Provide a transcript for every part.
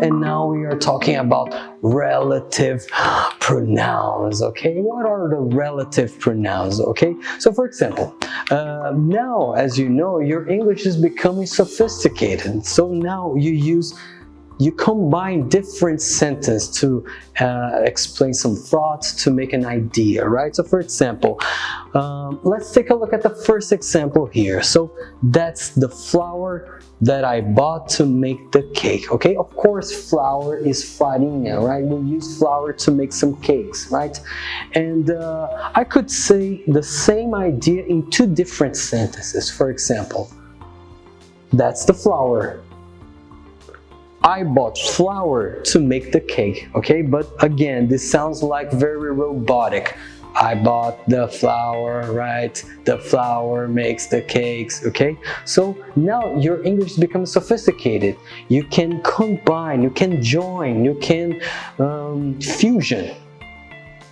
And now we are talking about relative pronouns, okay? What are the relative pronouns, okay? So for example, now, as you know, your English is becoming sophisticated. So now you combine different sentences to explain some thoughts, to make an idea, right? So for example, let's take a look at the first example here. So that's the flour that I bought to make the cake, okay? Of course, flour is farinha, right? We use flour to make some cakes, right? And I could say the same idea in two different sentences. For example, that's the flour. I bought flour to make the cake, okay? But again, this sounds like very robotic. I bought the flour, right? The flour makes the cakes, okay? So now your English becomes sophisticated. You can combine, you can join, you can fusion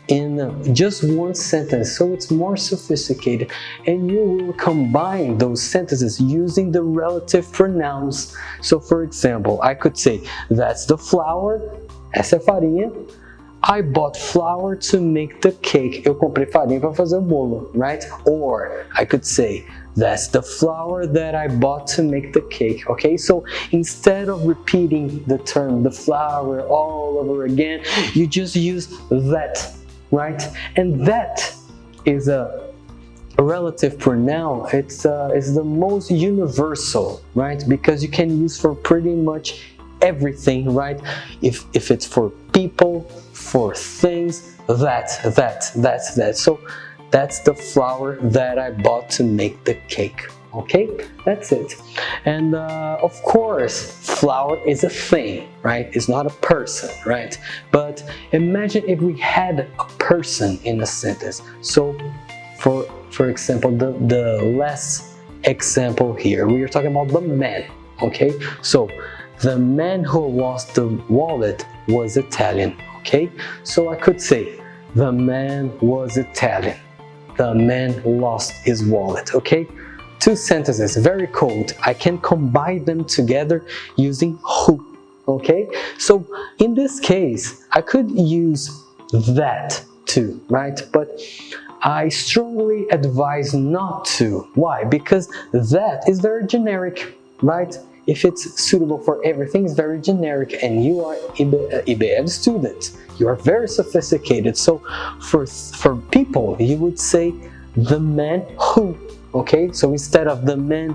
in just one sentence, so it's more sophisticated, and you will combine those sentences using the relative pronouns. So for example, I could say, that's the flour, essa é a farinha. I bought flour to make the cake. Eu comprei farinha para fazer o bolo, right? Or I could say, that's the flour that I bought to make the cake, okay? So instead of repeating the term, the flour, all over again, you just use that, right? And that is a relative pronoun. It's the most universal, right? Because you can use for pretty much everything, right? If it's for people, for things, that. So that's the flour that I bought to make the cake, okay? That's it. And of course, flour is a thing, right? It's not a person, right? But imagine if we had a person in a sentence. So for example, the last example here, we are talking about the man, okay? So the man who lost the wallet was Italian, okay? So I could say, the man was Italian. The man lost his wallet, okay? Two sentences, very cold. I can combine them together using who, okay? So in this case, I could use that too, right? But I strongly advise not to. Why? Because that is very generic, right? If it's suitable for everything, it's very generic, and you are IBL student. You are very sophisticated. So for people, you would say the man who, okay? So instead of the man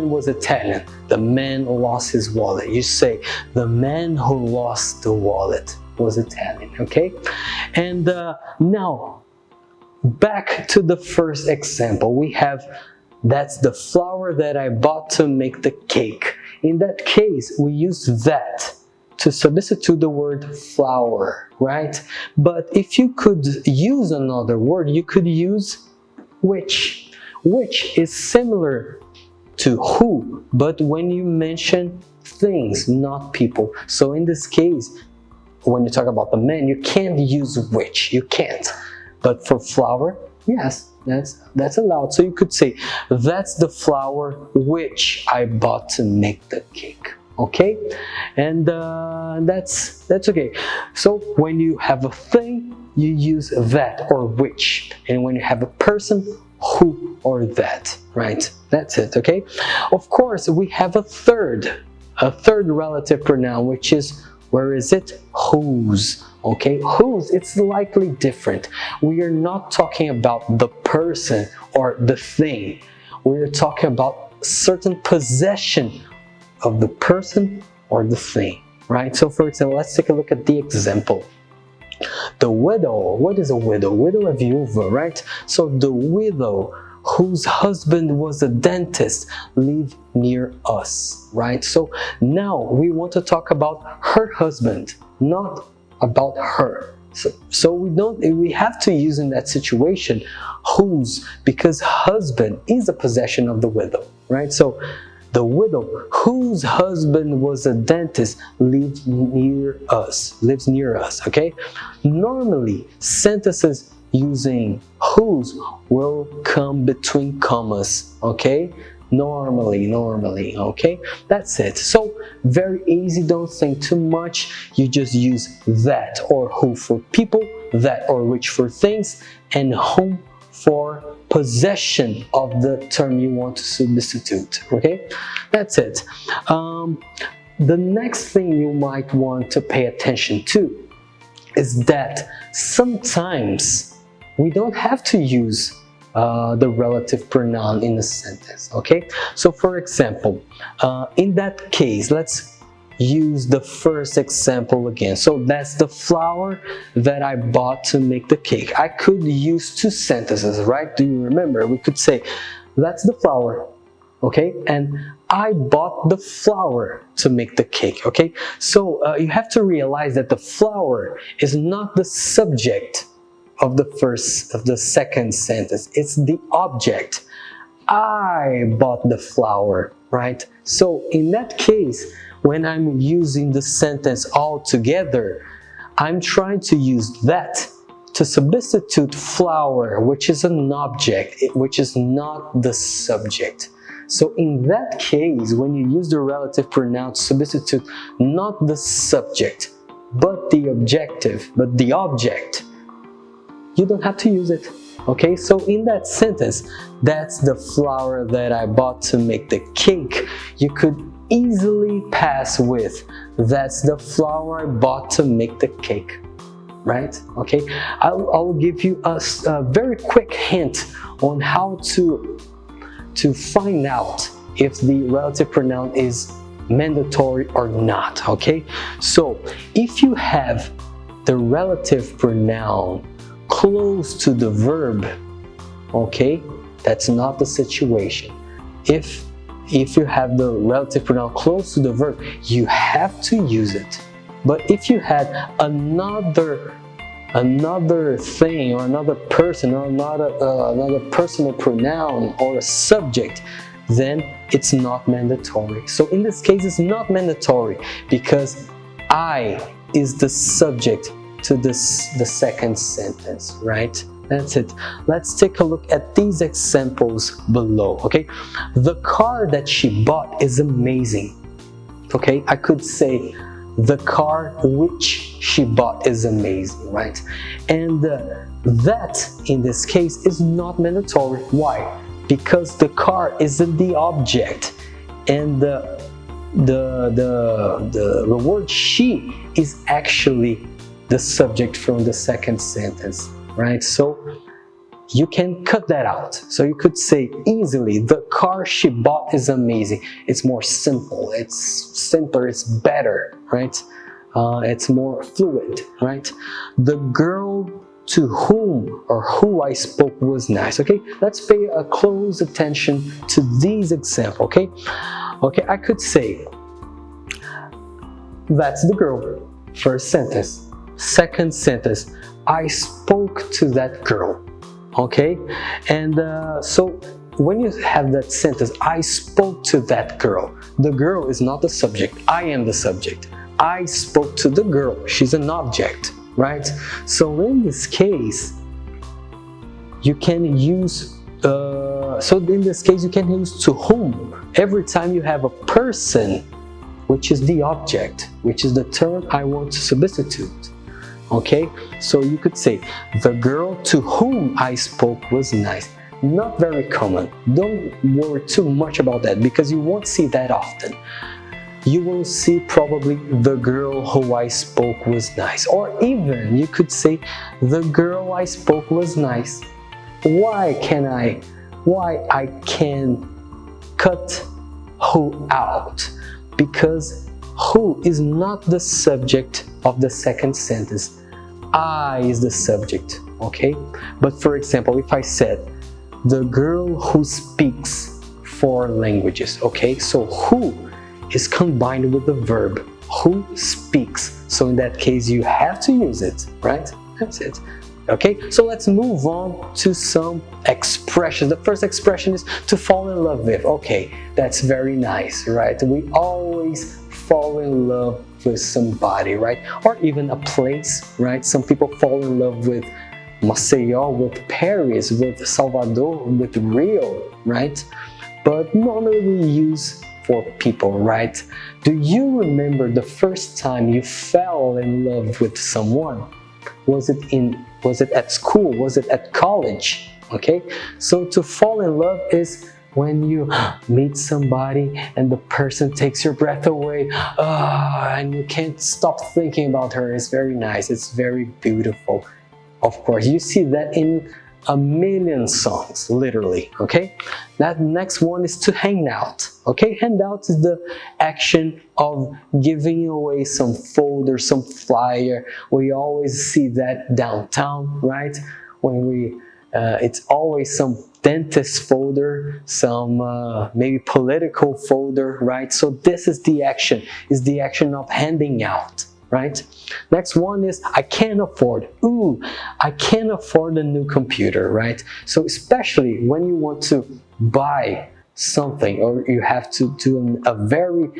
was Italian, the man lost his wallet, you say the man who lost the wallet was Italian, okay? And now, back to the first example, we have, that's the flour that I bought to make the cake. In that case, we use that to substitute the word flour, right? But if you could use another word, you could use which is similar to who, but when you mention things, not people. So in this case, when you talk about the man, you can't use which, you can't. But for flour, yes, that's allowed. So you could say, that's the flour which I bought to make the cake, okay? And that's okay. So when you have a thing, you use that or which, and when you have a person, who or that, right? That's it, okay? Of course, we have a third relative pronoun, which is, where is it? Whose, okay? Whose, it's slightly different. We are not talking about the person or the thing. We are talking about certain possession of the person or the thing, right? So for example, let's take a look at the example. The widow, what is a widow? Widow é viúva, right? So the widow whose husband was a dentist live near us, right? So now we want to talk about her husband, not about her. So we have to use in that situation whose, because husband is a possession of the widow, right? So the widow whose husband was a dentist lives near us, okay? Normally, sentences using whose will come between commas, okay? normally, okay? That's it. So very easy, don't think too much. You just use that or who for people, that or which for things, and whom for possession of the term you want to substitute, okay? That's it. The next thing you might want to pay attention to is that sometimes we don't have to use the relative pronoun in a sentence, okay? So for example, in that case, let's use the first example again. So that's the flour that I bought to make the cake. I could use two sentences, right? Do you remember? We could say, that's the flour, okay? And I bought the flour to make the cake, okay? So you have to realize that the flour is not the subject of the second sentence. It's the object. I bought the flour, right? So in that case, when I'm using the sentence all together, I'm trying to use that to substitute flour, which is an object, which is not the subject. So in that case, when you use the relative pronoun to substitute not the subject, but the object, you don't have to use it, okay? So in that sentence, that's the flour that I bought to make the cake, you could easily pass with, that's the flour I bought to make the cake, right? Okay, I'll give you a very quick hint on how to find out if the relative pronoun is mandatory or not, okay? So if you have the relative pronoun close to the verb, okay, that's not the situation. If you have the relative pronoun close to the verb, you have to use it. But if you had another thing or another person or another personal pronoun or a subject, then it's not mandatory. So in this case, it's not mandatory because I is the subject to the second sentence, right? That's it. Let's take a look at these examples below, okay? The car that she bought is amazing, okay? I could say the car which she bought is amazing, right? And that, in this case, is not mandatory. Why? Because the car isn't the object, and the word she is actually the subject from the second sentence, right? So you can cut that out. So you could say easily, the car she bought is amazing. It's more simple, it's simpler, it's better, right? It's more fluid, right? The girl to whom or who I spoke was nice, okay? Let's pay a close attention to these examples, okay? Okay, I could say, that's the girl, first sentence. Second sentence, I spoke to that girl, okay? And so when you have that sentence, I spoke to that girl, the girl is not the subject, I am the subject. I spoke to the girl, she's an object, right? So in this case, you can use to whom every time you have a person, which is the object, which is the term I want to substitute. Okay, so you could say, the girl to whom I spoke was nice. Not very common. Don't worry too much about that because you won't see that often. You will see probably the girl who I spoke was nice. Or even you could say, the girl I spoke was nice. Why I can cut who out? Because who is not the subject of the second sentence. I is the subject, okay? But for example, if I said, the girl who speaks 4 languages, okay? So who is combined with the verb, who speaks. So in that case, you have to use it, right? That's it. Okay, so let's move on to some expressions. The first expression is to fall in love with. Okay, that's very nice, right? We always fall in love with somebody, right? Or even a place, right? Some people fall in love with Maceió, with Paris, with Salvador, with Rio, right? but normally we use for people, right? Do you remember the first time you fell in love with someone? Was it at school? Was it at college? Okay, so to fall in love is when you meet somebody and the person takes your breath away, and you can't stop thinking about her. It's very nice, it's very beautiful. Of course, you see that in a million songs, literally, okay? That next one is to hang out, okay? Hang out is the action of giving away some folder, some flyer. We always see that downtown, right? When we, it's always some dentist folder, some maybe political folder, right? So this is the action of handing out, right? Next one is I can't afford. Ooh, I can't afford a new computer, right? So especially when you want to buy something or you have to do a very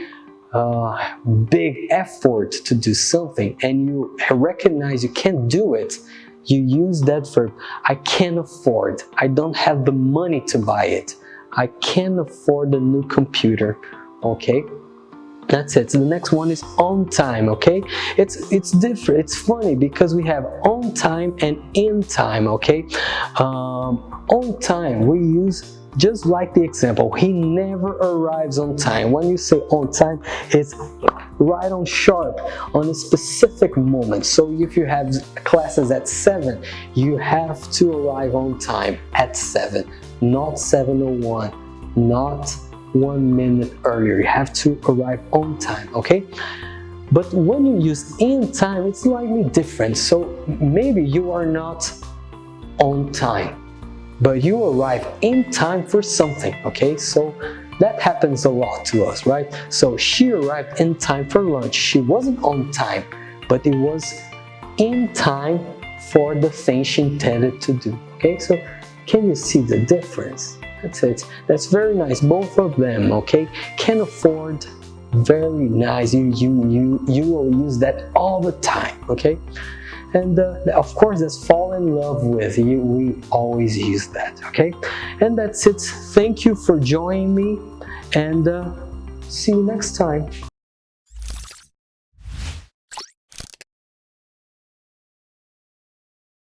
big effort to do something and you recognize you can't do it, you use that verb. I can't afford. I don't have the money to buy it. I can't afford a new computer, okay? That's it. So the next one is on time, okay? It's different. It's funny because we have on time and in time, okay? On time we use just like the example. He never arrives on time. When you say on time, it's right on sharp on a specific moment. So if you have classes at 7, you have to arrive on time at 7, not 7:01, not 1 minute earlier. You have to arrive on time, okay? But when you use in time, it's slightly different. So maybe you are not on time, but you arrive in time for something, okay? So that happens a lot to us, right? So she arrived in time for lunch. She wasn't on time, but it was in time for the thing she intended to do, okay? So can you see the difference? That's it. That's very nice. Both of them, okay? Can afford, very nice. You will use that all the time, okay? And of course, that's fall in love with. We always use that, okay? And that's it. Thank you for joining me, and see you next time.